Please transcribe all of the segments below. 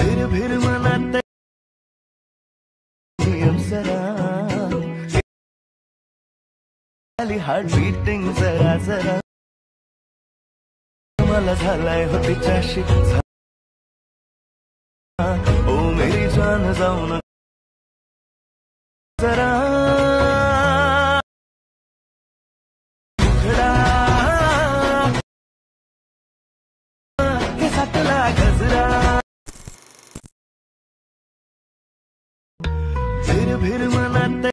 फिर मनात अप्सरा heart beating जरा जरा मला झालाय हो तिच्याशी ओ मेरी जान जाऊन जरा गजरा फिर मनात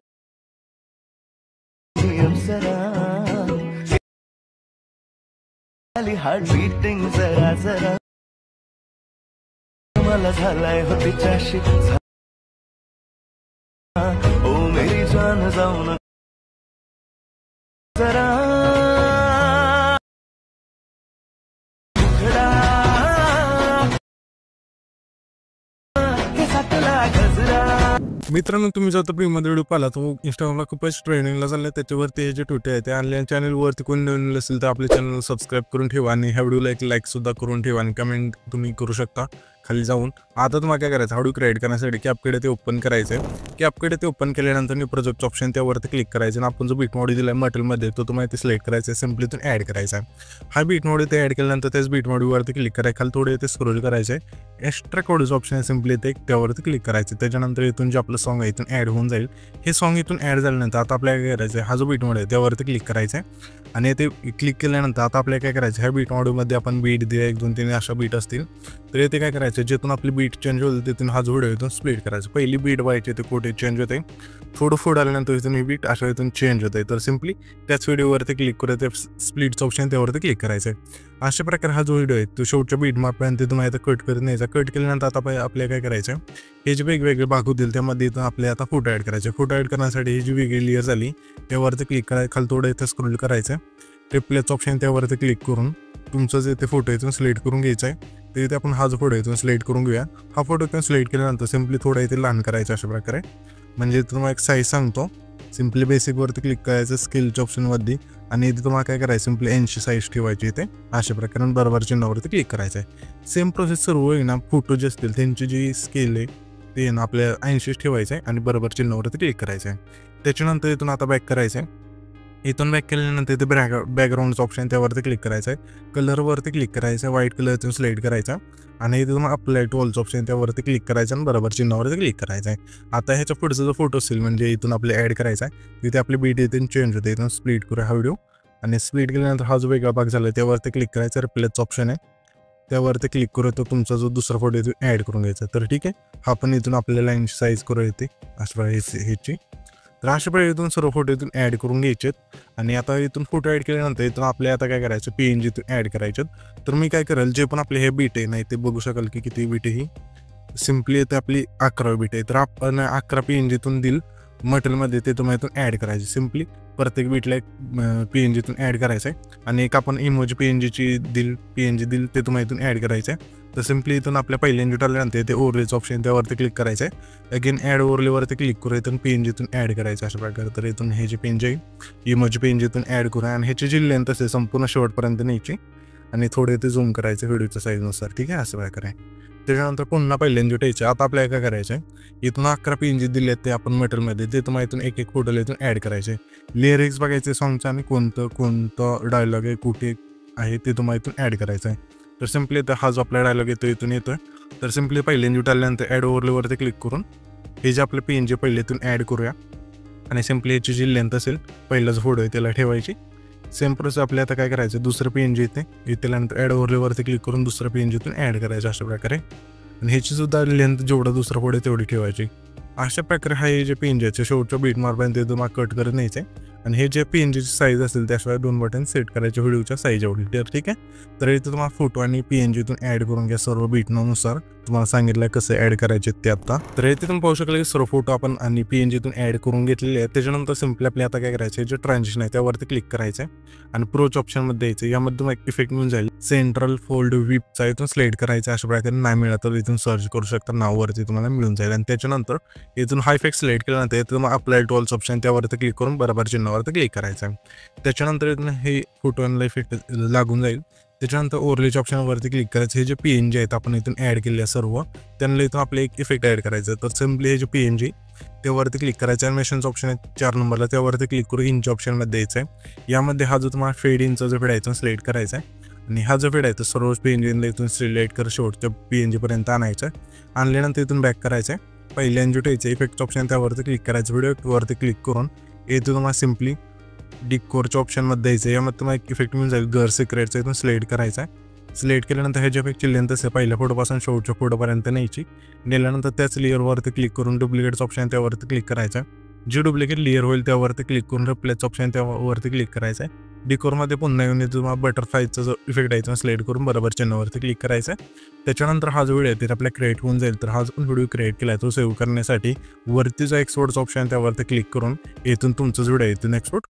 अप्सरा हार्ट बीटिंग जरा जरा मला झालाय हो तिच्याशी ओ मेरी जान जाऊन जरा मित्रांनो, तुम्ही जर प्रीमध्ये व्हिडिओ पाहिला तो इंस्टाग्रामला खूपच ट्रेंडिंगला चाललाय. त्याच्यावरती हे जे ट्विटर आहे ते ऑनलाईन चॅनलवरती कोणी नवीन असेल तर आपले चॅनल सबस्क्राईब करून ठेवा आणि ह्या व्हिडिओला एक लाईक सुद्धा करून ठेवा आणि कमेंट तुम्ही करू शकता खाली जाऊन. आता तुम्हाला काय करायचं, व्हिडिओ क्रिएट करण्यासाठी कॅपकडे ते ओपन करायचं आहे. कॅपकडे ते ओपन केल्यानंतर न्यू प्रोजेक्ट ऑप्शन त्यावरती क्लिक करायचं आणि आपण जो बीट मॉड्यूल दिला आहे मटेरियलमध्ये तो तुम्हाला ते सिलेक्ट करायचा आहे. सिम्पली इथून ॲड करायचा आहे. हा बीट मॉड्यूल ते ॲड केल्यानंतर त्याच बीट मॉड्यूलवरती क्लिक करायचं. खाली थोडे ते स्क्रोल करायचं आहे. एक्स्ट्रा कोडचं ऑप्शन आहे, सिम्पली ते त्यावरती क्लिक करायचं. त्याच्यानंतर इथून जे आपलं सॉन्ग आहे इथून ॲड होऊन जाईल. हे सॉन्ग इथून ॲड झाल्यानंतर आता आपल्याला काय करायचं आहे, हा जो बीट मॉड्यूल आहे त्यावरती क्लिक करायचं आहे आणि ते क्लिक केल्यानंतर आता आपल्याला काय करायचं, ह्या बीट मॉड्यूलमध्ये आपण बीट दिले 1 2 3 अशा बीट असतील तर इथे काय करायचं, जिथून आपली बीट चेंज होईल तिथून हा जो व्हिडिओ इथून स्प्लिट करायचं. पहिली बीट व्हायची ते कुठे चेंज होते, थोडं पुढे आल्यानंतर इथून ही बीट अशा इथून चेंज होते. तर सिम्पली त्याच व्हिडिओवरती क्लिक करून ते स्प्लिटचं ऑप्शन त्यावरती क्लिक करायचं आहे. अशा प्रकारे हा जो व्हिडिओ आहे तो शेवटच्या बीट मार्कपर्यंत तुम्हाला इथं कट करून न्यायचा. कट केल्यानंतर आता आपल्याला काय करायचं, हे जे वेगवेगळे भाग होतील त्यामध्ये इथं आपल्याला आता फोटो ॲड करायचे. फोटो ॲड करण्यासाठी ही जी वेगळी लेयर झाली त्यावरती क्लिक करायचं. खाली थोडं इथं स्क्रोल करायचं, रिप्लेसचं ऑप्शन त्यावरती क्लिक करून तुमचं जे ते फोटो इथून सिलेक्ट करून घ्यायचं आहे. तर इथे आपण हा जो फोटो इथून सिलेक्ट करून घेऊया. हा फोटो इथून सिलेक्ट केल्यानंतर सिम्पली थोडा इथे लहान करायचा अशा प्रकारे. म्हणजे तुम्हाला एक साईज सांगतो, सिम्पली बेसिकवरती क्लिक करायचं स्केलच्या ऑप्शनवरती आणि इथे तुम्हाला काय करायचं, सिम्पली 80 साईज ठेवायची इथे अशा प्रकारे बरोबर चिन्हावरती क्लिक करायचं आहे. सेम प्रोसेस सर्व आहे ना, फोटो जे असतील त्यांची जी स्केल आहे ते ना आपल्या 80 ठेवायचं आहे आणि बरोबर चिन्हावरती क्लिक करायचं आहे. त्याच्यानंतर इथून आता बॅक करायचं आहे. इथून बॅक केल्यानंतर इथे बॅकग्राऊंडचं ऑप्शन त्यावरती क्लिक करायचं आहे. कलरवरती क्लिक करायचं आहे, व्हाईट कलर इथून सिलेक्ट करायचा आणि इथे तुम्हाला अप्लाय टू ऑलचं ऑप्शन त्यावरती क्लिक करायचं आणि बरोबर चिन्हावरती क्लिक करायचं आहे. आता ह्याच्या पुढचा जो फोटो असेल म्हणजे इथून आपले ॲड करायचा आहे, तिथे आपली बीट इथून चेंज होते. इथून स्प्लिट करूया हा व्हिडिओ आणि स्प्लिट केल्यानंतर हा जो वेगळा भाग झाला त्यावरती क्लिक करायचा. रिप्लेसचं ऑप्शन आहे त्यावरती क्लिक करू तो तुमचा जो दुसरा फोटो इथून ॲड करून घ्यायचा. तर ठीक आहे, हा पण इथून आपल्याला लाईन साईज करू येते अशा ह्याची. तर अशा प्रकारे इथून सर्व फोटो इथून ॲड करून घ्यायचे आणि आता इथून फोटो ॲड केल्यानंतर इथून आपल्या आता काय करायचं, PNG इथून ॲड करायचे. तर मी काय करेल, जे पण आपले हे बीट आहे नाही ते बघू शकाल की किती बीट आहे ही. सिम्पली इथे आपली 11 बीट आहे. तर आपण 11 PNG इथून दिल मटेरियलमध्ये ते तुम्हाला इथून ॲड करायचे. सिम्पली प्रत्येक बीटला एक PNG इथून ॲड करायचं आहे आणि एक आपण इमोजी PNG दिल ते तुम्हाला इथून ॲड करायचं आहे. तर सिम्पली इथून आपल्या पहिल्यांदा टाकल्यानंतर ते ओव्हरलेचं ऑप्शन त्यावरती क्लिक करायचं आहे. अगेन ॲड ओव्हरलेवरती क्लिक करू इथून PNG इथून ॲड करायचं अशा प्रकारे. तर इथून हे जे PNG आहे इमोजी PNG इथून ॲड करूया आणि ह्याची जी लेंथ असेल संपूर्ण शेवटपर्यंत न्यायची आणि थोडे ते झूम करायचं व्हिडिओच्या साईजनुसार. ठीक आहे, असं प्रकारे. त्याच्यानंतर पुन्हा पहिल्यांदा ठेवायचं. आता आपल्याला काय करायचं आहे, इथून 11 PNG दिले ते आपण मटेरियलमध्ये ते तुम्हाला इथून एक एक फोटोला इथून ॲड करायचे. लिरिक्स बघायचे सॉंगचं आणि कोणतं डायलॉग आहे कुठे आहे ते तुम्हाला इथून ॲड करायचं आहे. तर सिम्पली तर हा जो आपला डायलॉग येतो इथून येतोय. तर सिम्पली पहिल्यांदा टाकल्यानंतर ॲड ओव्हरलेवरती क्लिक करून हे जे आपले PNG पहिले इथून ॲड करूया आणि सिम्पली याची जी लेंथ असेल पहिला जो फोटो आहे त्याला ठेवायची. सेम प्रोसेस आपल्या आता काय करायचं, दुसरं PNG येते त्यानंतर ॲड ओव्हरलेवरती क्लिक करून दुसरं PNG इथून ॲड करायचं अशा प्रकारे आणि ह्याची सुद्धा लेंथ जेवढा दुसरा फोटो आहे तेवढी ठेवायची. अशा प्रकारे हा हे जे PNG आहे शेवटच्या बीट मार्कपर्यंत ते तुम्हाला कट करत न्यायचं आहे आणि हे जे PNG साईज असेल त्याशिवाय 2 बटन सेट करायचे व्हिडिओच्या साईज एवढी. तर ठीक आहे, तर इथे तुम्हाला फोटो आणि PNG इथून ॲड करून घ्या सर्व बीटनुसार. तुम्हाला सांगितलं कसं ॲड करायचे ते आता. तर इथे तुम्ही पाहू शकले की सर्व फोटो आपण आणि PNG इथून ॲड करून घेतलेले आहेत. त्याच्यानंतर सिम्पली आपल्या आता काय करायचं, जे ट्रान्झिशन आहे त्यावरती क्लिक करायचं आहे आणि प्रोच ऑप्शनमध्ये द्यायचं. यामध्ये तुम्हाला एक इफेक्ट मिळून जाईल सेंट्रल फोल्ड विपचा, इथून सिलेक्ट करायचं. अशा प्रकारे नाही मिळालं तर इथून सर्च करू शकता, नाववरती तुम्हाला मिळून जाईल. आणि त्याच्यानंतर इथून हा इफेक्ट सिलेक्ट केल्यानंतर इथं तुम्हाला अप्लाय टू ऑल्स ऑप्शन त्यावरती क्लिक करून बरोबर चिन्हावरती क्लिक करायचं आहे. त्याच्यानंतर इथून हे फोटोला इफेक्ट लागून जाईल. त्याच्यानंतर ओव्हरलेच्या ऑप्शनवरती क्लिक करायचं. हे जे PNG आहेत आपण इथून ॲड केले सर्व त्यांना इथून आपले एक इफेक्ट ॲड करायचं. तर सिम्पली हे जे PNG त्यावरती क्लिक करायचं. ॲनिमेशनचं ऑप्शन आहे 4 नंबरला, त्यावरती क्लिक करून इंच ऑप्शनमध्ये द्यायचं आहे. यामध्ये हा जो तुम्हाला फेड इंचा जो फेड आहे तो सिलेक्ट करायचा आहे आणि हा जो फेड आहे तो सर्व PNGला इथून सिलेक्ट कर शेवटच्या PNG पर्यंत आणायचं आहे. आणल्यानंतर इथून बॅक करायचं आहे. पहिल्यांदा ठेवायचं इफेक्ट ऑप्शन त्यावरती क्लिक करायचं. व्हिडिओ वरती क्लिक करून इथून तुम्हाला सिम्पली डिकोरच्या ऑप्शनमध्ये द्यायचं आहे. यामध्ये तुम्हाला एक इफेक्ट मिळून जाईल घर सिक्रेटचा, इथून सिलेक्ट करायचा आहे. सिलेक्ट केल्यानंतर ह्याच्या इफेक्टची लेंथ असेल पहिल्या फोटोपासून शेवटच्या फोटोपर्यंत न्यायची. नेल्यानंतर त्याच लेअरवरती क्लिक करून डुप्लिकेटचं ऑप्शन त्यावरती क्लिक करायचं आहे. जे डुप्लिकेट लेअर होईल त्यावरती क्लिक करून रिप्लेसचं ऑप्शन त्यावरती क्लिक करायचं आहे. डिकोरमध्ये पुन्हा येऊन तुम्हाला बटरफ्लायचा जो इफेक्ट आहे तो सिलेक्ट करून बरोबर चिन्हावरती क्लिक करायचं आहे. त्याच्यानंतर हा जो व्हिडिओ आहे ते आपल्या क्रिएट होऊन जाईल. तर हा जो व्हिडिओ क्रिएट केला आहे तो सेव्ह करण्यासाठी वरती जो एक्सपोर्टचा ऑप्शन त्यावरती क्लिक करून इथून तुमचा व्हिडिओ इथून एक्सपोर्ट